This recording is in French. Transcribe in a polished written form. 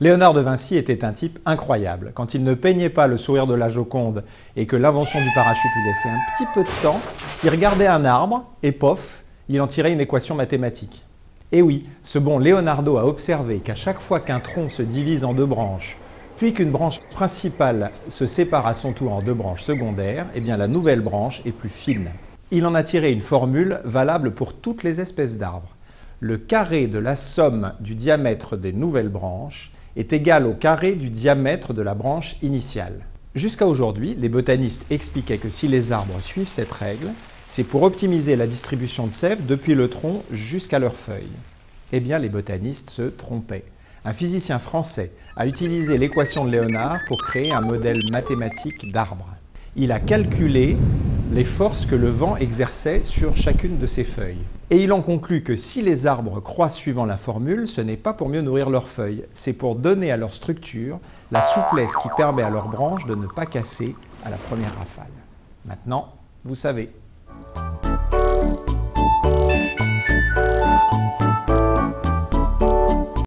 Léonard de Vinci était un type incroyable. Quand il ne peignait pas le sourire de la Joconde et que l'invention du parachute lui laissait un petit peu de temps, il regardait un arbre et pof, il en tirait une équation mathématique. Et oui, ce bon Leonardo a observé qu'à chaque fois qu'un tronc se divise en deux branches, puis qu'une branche principale se sépare à son tour en deux branches secondaires, eh bien la nouvelle branche est plus fine. Il en a tiré une formule valable pour toutes les espèces d'arbres. Le carré de la somme du diamètre des nouvelles branches est égal au carré du diamètre de la branche initiale. Jusqu'à aujourd'hui, les botanistes expliquaient que si les arbres suivent cette règle, c'est pour optimiser la distribution de sève depuis le tronc jusqu'à leurs feuilles. Eh bien, les botanistes se trompaient. Un physicien français a utilisé l'équation de Léonard pour créer un modèle mathématique d'arbres. Il a calculé les forces que le vent exerçait sur chacune de ses feuilles. Et il en conclut que si les arbres croissent suivant la formule, ce n'est pas pour mieux nourrir leurs feuilles, c'est pour donner à leur structure la souplesse qui permet à leurs branches de ne pas casser à la première rafale. Maintenant, vous savez.